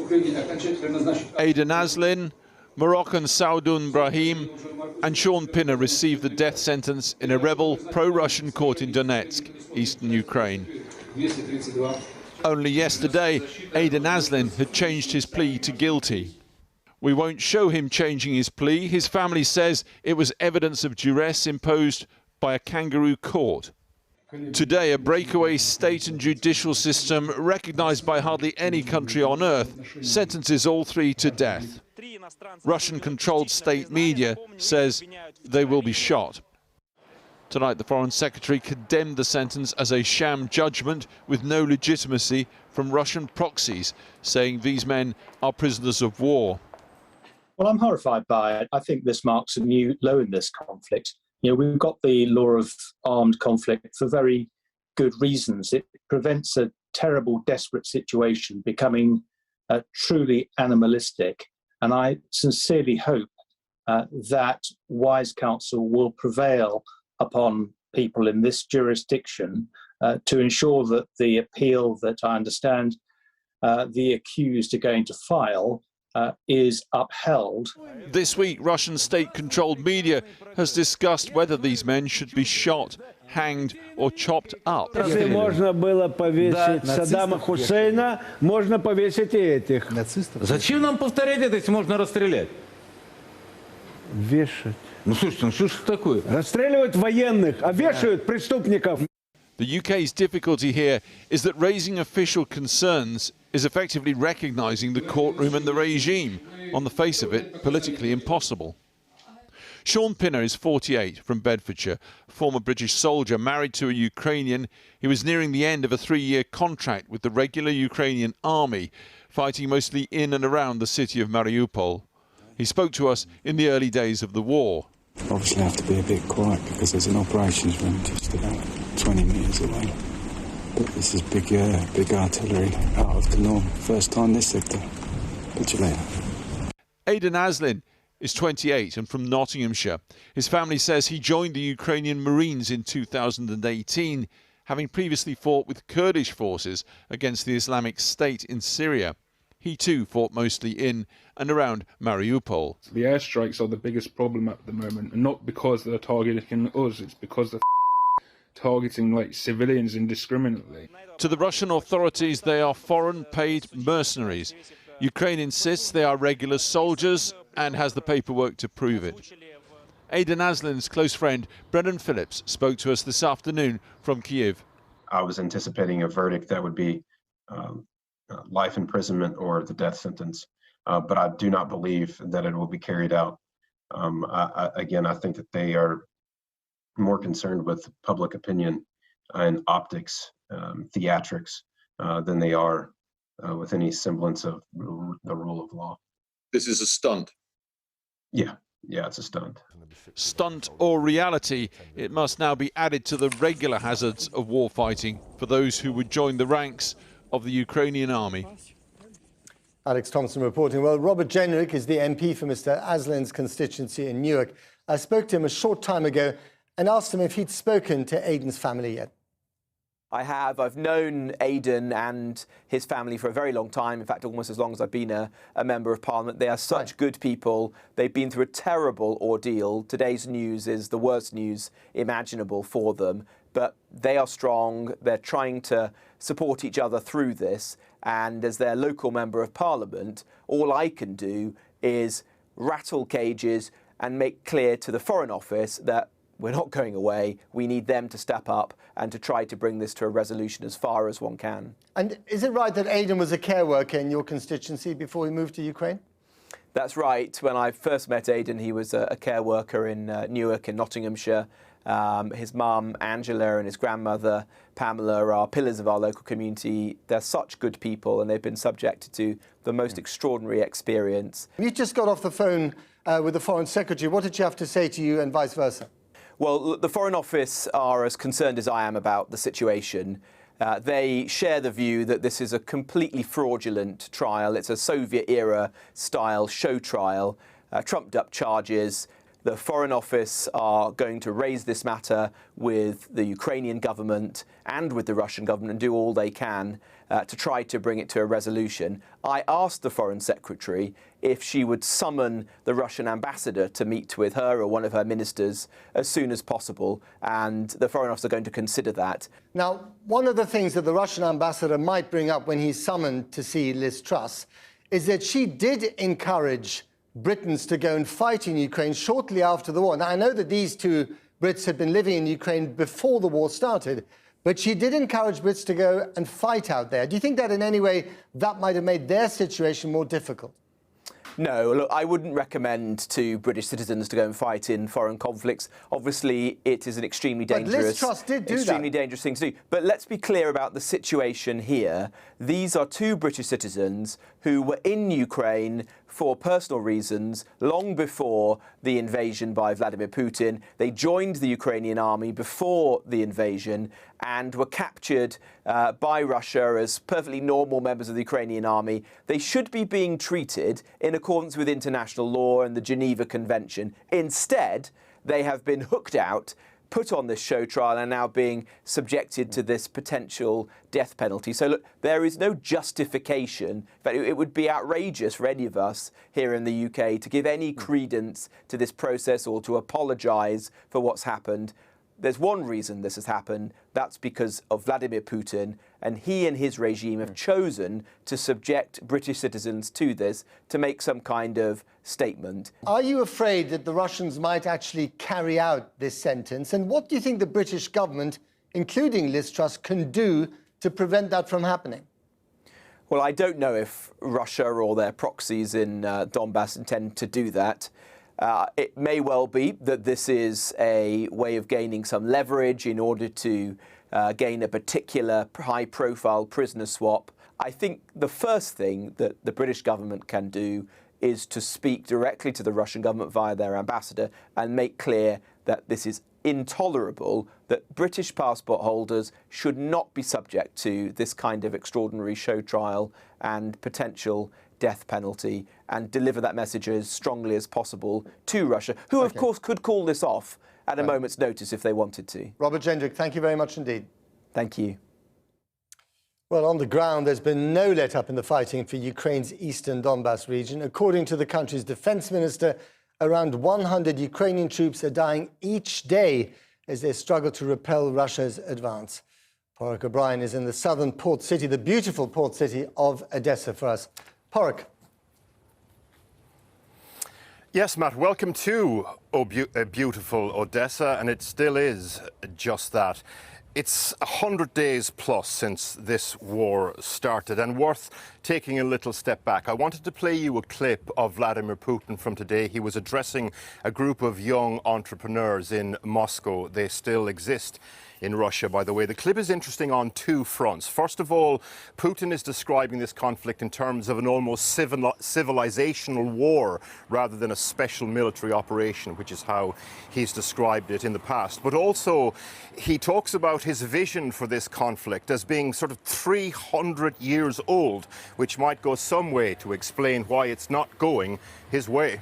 Aiden Aslin, Moroccan Saaudun Brahim and Sean Pinner received the death sentence in a rebel pro-Russian court in Donetsk, eastern Ukraine. Only yesterday, Aiden Aslin had changed his plea to guilty. We won't show him changing his plea. His family says it was evidence of duress imposed by a kangaroo court. Today, a breakaway state and judicial system, recognised by hardly any country on earth, sentences all three to death. Russian-controlled state media says they will be shot. Tonight, the Foreign Secretary condemned the sentence as a sham judgement with no legitimacy from Russian proxies, saying these men are prisoners of war. Well, I'm horrified by it. I think this marks a new low in this conflict. You know, we've got the law of armed conflict for very good reasons. It prevents a terrible, desperate situation becoming truly animalistic. And I sincerely hope that wise counsel will prevail upon people in this jurisdiction to ensure that the appeal that I understand the accused are going to file is upheld. This week, Russian state-controlled media has discussed whether these men should be shot, hanged or chopped up. Если можно было повесить Саддама Хусейна, можно повесить и этих. Зачем нам повторять это, если можно расстрелять? Вешать. Ну слушайте, ну что ж такое? Расстреливают военных, а вешают преступников. The UK's difficulty here is that raising official concerns is effectively recognising the courtroom and the regime. On the face of it, politically impossible. Sean Pinner is 48, from Bedfordshire, former British soldier married to a Ukrainian. He was nearing the end of a 3-year contract with the regular Ukrainian army, fighting mostly in and around the city of Mariupol. He spoke to us in the early days of the war. Obviously I have to be a bit quiet because there's an operations room just about 20 metres away. But this is big artillery, out of the norm. First time this sector. Catch you later. Aiden Aslin is 28 and from Nottinghamshire. His family says he joined the Ukrainian Marines in 2018, having previously fought with Kurdish forces against the Islamic State in Syria. He too fought mostly in and around Mariupol. The airstrikes are the biggest problem at the moment, and not because they're targeting us, it's because they're targeting like civilians indiscriminately. To the Russian authorities, they are foreign paid mercenaries. Ukraine insists they are regular soldiers and has the paperwork to prove it. Aiden Aslin's close friend Brendan Phillips spoke to us this afternoon from Kyiv. I was anticipating a verdict that would be life imprisonment or the death sentence, but I do not believe that it will be carried out. Again, I think that they are more concerned with public opinion and optics, theatrics, than they are with any semblance of the rule of law. This is a stunt. Yeah, it's a stunt. Stunt or reality, it must now be added to the regular hazards of war fighting for those who would join the ranks of the Ukrainian army. Alex Thompson reporting. Well, Robert Jenrick is the MP for Mr. Aslin's constituency in Newark. I spoke to him a short time ago and asked him if he'd spoken to Aiden's family yet. I have. I've known Aiden and his family for a very long time. In fact, almost as long as I've been a Member of Parliament. They are such good people. They've been through a terrible ordeal. Today's news is the worst news imaginable for them. But they are strong. They're trying to support each other through this. And as their local Member of Parliament, all I can do is rattle cages and make clear to the Foreign Office that we're not going away. We need them to step up and to try to bring this to a resolution as far as one can. And is it right that Aiden was a care worker in your constituency before he moved to Ukraine? That's right. When I first met Aiden, he was a care worker in Newark in Nottinghamshire. His mum, Angela, and his grandmother, Pamela, are pillars of our local community. They're such good people, and they've been subjected to the most extraordinary experience. You just got off the phone with the Foreign Secretary. What did she have to say to you and vice versa? Well, the Foreign Office are as concerned as I am about the situation. They share the view that this is a completely fraudulent trial. It's a Soviet-era style show trial, trumped-up charges. The Foreign Office are going to raise this matter with the Ukrainian government and with the Russian government and do all they can. to try to bring it to a resolution. I asked the Foreign Secretary if she would summon the Russian ambassador to meet with her or one of her ministers as soon as possible, and the Foreign Office are going to consider that. Now, one of the things that the Russian ambassador might bring up when he's summoned to see Liz Truss is that she did encourage Britons to go and fight in Ukraine shortly after the war. Now, I know that these two Brits had been living in Ukraine before the war started, but she did encourage Brits to go and fight out there. Do you think that in any way that might have made their situation more difficult? No, look, I wouldn't recommend to British citizens to go and fight in foreign conflicts. Obviously, it is an extremely dangerous, Liz Truss did do extremely dangerous thing to do. But let's be clear about the situation here. These are two British citizens who were in Ukraine for personal reasons long before the invasion by Vladimir Putin. They joined the Ukrainian army before the invasion and were captured by Russia as perfectly normal members of the Ukrainian army. They should be being treated in accordance with international law and the Geneva Convention. Instead, they have been hooked out, put on this show trial, and now being subjected to this potential death penalty. So look, there is no justification. In fact, it would be outrageous for any of us here in the UK to give any credence to this process or to apologise for what's happened. There's one reason this has happened. That's because of Vladimir Putin, and he and his regime have chosen to subject British citizens to this to make some kind of statement. Are you afraid that the Russians might actually carry out this sentence? And what do you think the British government, including Liz Truss, can do to prevent that from happening? Well, I don't know if Russia or their proxies in Donbass intend to do that. It may well be that this is a way of gaining some leverage in order to gain a particular high-profile prisoner swap. I think the first thing that the British government can do is to speak directly to the Russian government via their ambassador and make clear that this is intolerable, that British passport holders should not be subject to this kind of extraordinary show trial and potential death penalty, and deliver that message as strongly as possible to Russia, who of course could call this off at a moment's notice if they wanted to. Robert Jendrick, thank you very much indeed. Thank you. Well, on the ground, there's been no let-up in the fighting for Ukraine's eastern Donbass region. According to the country's defense minister, around 100 Ukrainian troops are dying each day as they struggle to repel Russia's advance. Porrick O'Brien is in the southern port city, the beautiful port city of Odessa for us. Porrick. Yes, Matt, welcome to beautiful Odessa, and it still is just that. It's 100 days plus since this war started, and worth taking a little step back. I wanted to play you a clip of Vladimir Putin from today. He was addressing a group of young entrepreneurs in Moscow. They still exist in Russia, by the way. The clip is interesting on two fronts. First of all, Putin is describing this conflict in terms of an almost civilizational war rather than a special military operation, which is how he's described it in the past. But also, he talks about his vision for this conflict as being sort of 300 years old, which might go some way to explain why it's not going his way.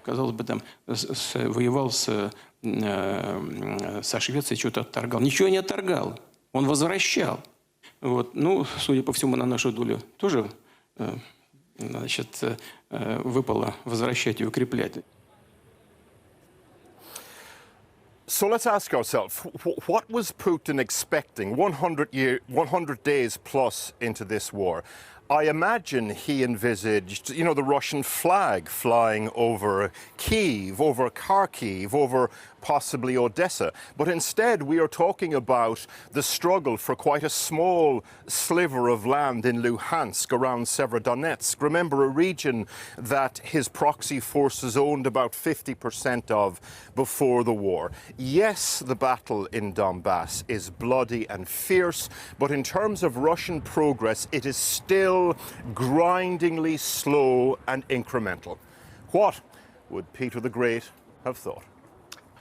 Казалось бы, там воевал со Швецией, что-то отторгал. Ничего не отторгал, он возвращал. Вот. Ну, судя по всему, на нашу долю тоже значит, выпало возвращать и укреплять. So let's ask ourselves, what was Putin expecting 100 days plus into this war? I imagine he envisaged, you know, the Russian flag flying over Kyiv, over Kharkiv, over possibly Odessa. But instead, we are talking about the struggle for quite a small sliver of land in Luhansk around Severodonetsk. Remember, a region that his proxy forces owned about 50% of before the war. Yes, the battle in Donbass is bloody and fierce, but in terms of Russian progress, it is still grindingly slow and incremental. What would Peter the Great have thought?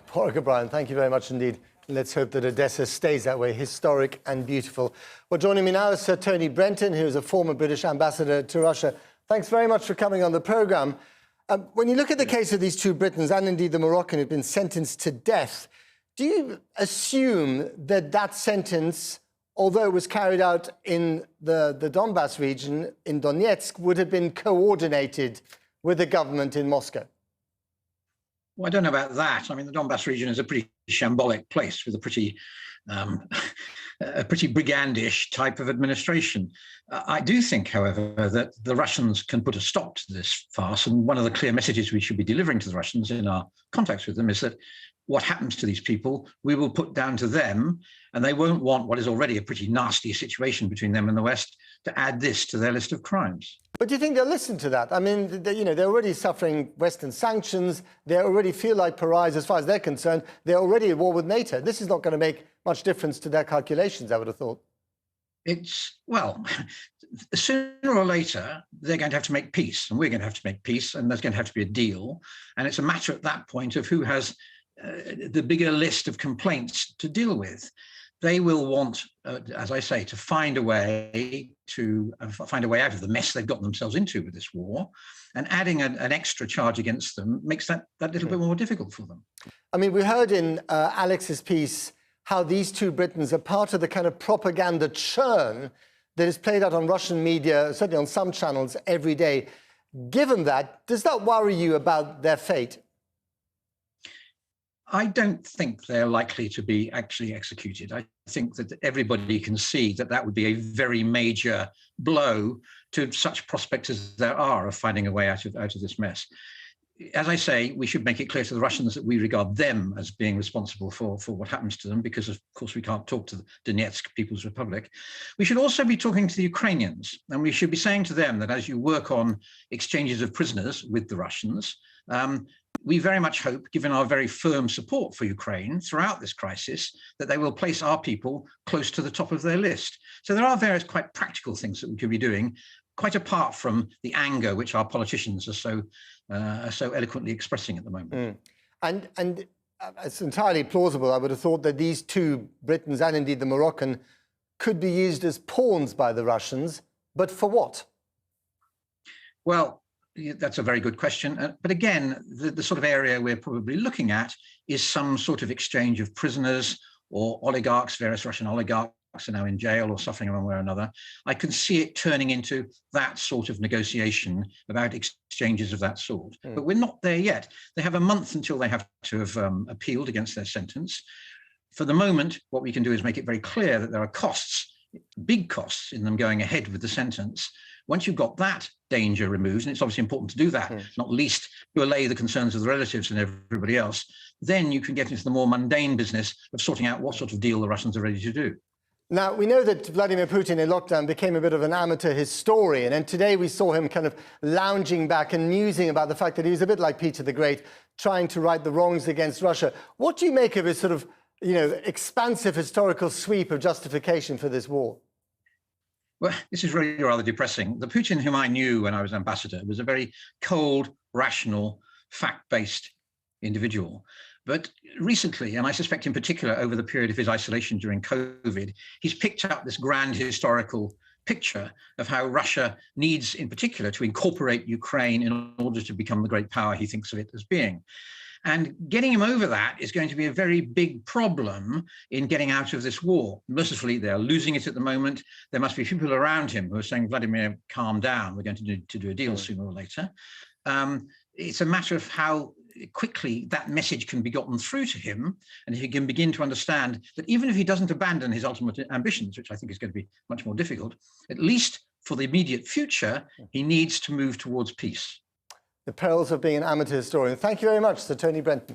Porrick O'Brien, thank you very much indeed. Let's hope that Odessa stays that way, historic and beautiful. Well, joining me now is Sir Tony Brenton, who is a former British ambassador to Russia. Thanks very much for coming on the programme. When you look at the case of these two Britons, and indeed the Moroccan who've been sentenced to death, do you assume that that sentence although it was carried out in the Donbass region, in Donetsk, would have been coordinated with the government in Moscow? Well, I don't know about that. I mean, the Donbass region is a pretty shambolic place with a pretty brigandish type of administration. I do think, however, that the Russians can put a stop to this farce. And one of the clear messages we should be delivering to the Russians in our contacts with them is that what happens to these people, we will put down to them, and they won't want what is already a pretty nasty situation between them and the West to add this to their list of crimes. But do you think they'll listen to that? I mean, they're already suffering Western sanctions. They already feel like pariahs as far as they're concerned. They're already at war with NATO. This is not going to make much difference to their calculations, I would have thought. Well, sooner or later, they're going to have to make peace, and we're going to have to make peace, and there's going to have to be a deal. And it's a matter at that point of who has the bigger list of complaints to deal with. They will want, as I say, to find a way out of the mess they've gotten themselves into with this war, and adding an extra charge against them makes that little bit more difficult for them. I mean, we heard in Alex's piece how these two Britons are part of the kind of propaganda churn that is played out on Russian media, certainly on some channels, every day. Given that, does that worry you about their fate? I don't think they're likely to be actually executed. I think that everybody can see that that would be a very major blow to such prospects as there are of finding a way out of this mess. As I say, we should make it clear to the Russians that we regard them as being responsible for what happens to them, because of course we can't talk to the Donetsk People's Republic. We should also be talking to the Ukrainians, and we should be saying to them that as you work on exchanges of prisoners with the Russians, we very much hope, given our very firm support for Ukraine throughout this crisis, that they will place our people close to the top of their list. So there are various quite practical things that we could be doing, quite apart from the anger which our politicians are so eloquently expressing at the moment. And it's entirely plausible, I would have thought, that these two Britons and indeed the Moroccan could be used as pawns by the Russians, but for what? Well, that's a very good question. But again, the sort of area we're probably looking at is some sort of exchange of prisoners or oligarchs. Various Russian oligarchs are now in jail or suffering one way or another. I can see it turning into that sort of negotiation about exchanges of that sort. But we're not there yet. They have a month until they have to have appealed against their sentence. For the moment, what we can do is make it very clear that there are costs, big costs in them going ahead with the sentence. Once you've got that danger removed, and it's obviously important to do that, not least to allay the concerns of the relatives and everybody else, then you can get into the more mundane business of sorting out what sort of deal the Russians are ready to do. Now, we know that Vladimir Putin in lockdown became a bit of an amateur historian, and today we saw him kind of lounging back and musing about the fact that he was a bit like Peter the Great, trying to right the wrongs against Russia. What do you make of his sort of, expansive historical sweep of justification for this war? Well, this is really rather depressing. The Putin whom I knew when I was ambassador was a very cold, rational, fact-based individual. But recently, and I suspect in particular over the period of his isolation during COVID, he's picked up this grand historical picture of how Russia needs, in particular, to incorporate Ukraine in order to become the great power he thinks of it as being. And getting him over that is going to be a very big problem in getting out of this war. Mercifully, they're losing it at the moment. There must be people around him who are saying, Vladimir, calm down. We're going to do a deal sooner or later. It's a matter of how quickly that message can be gotten through to him, and if he can begin to understand that even if he doesn't abandon his ultimate ambitions, which I think is going to be much more difficult, at least for the immediate future, he needs to move towards peace. The perils of being an amateur historian. Thank you very much, Sir Tony Brenton.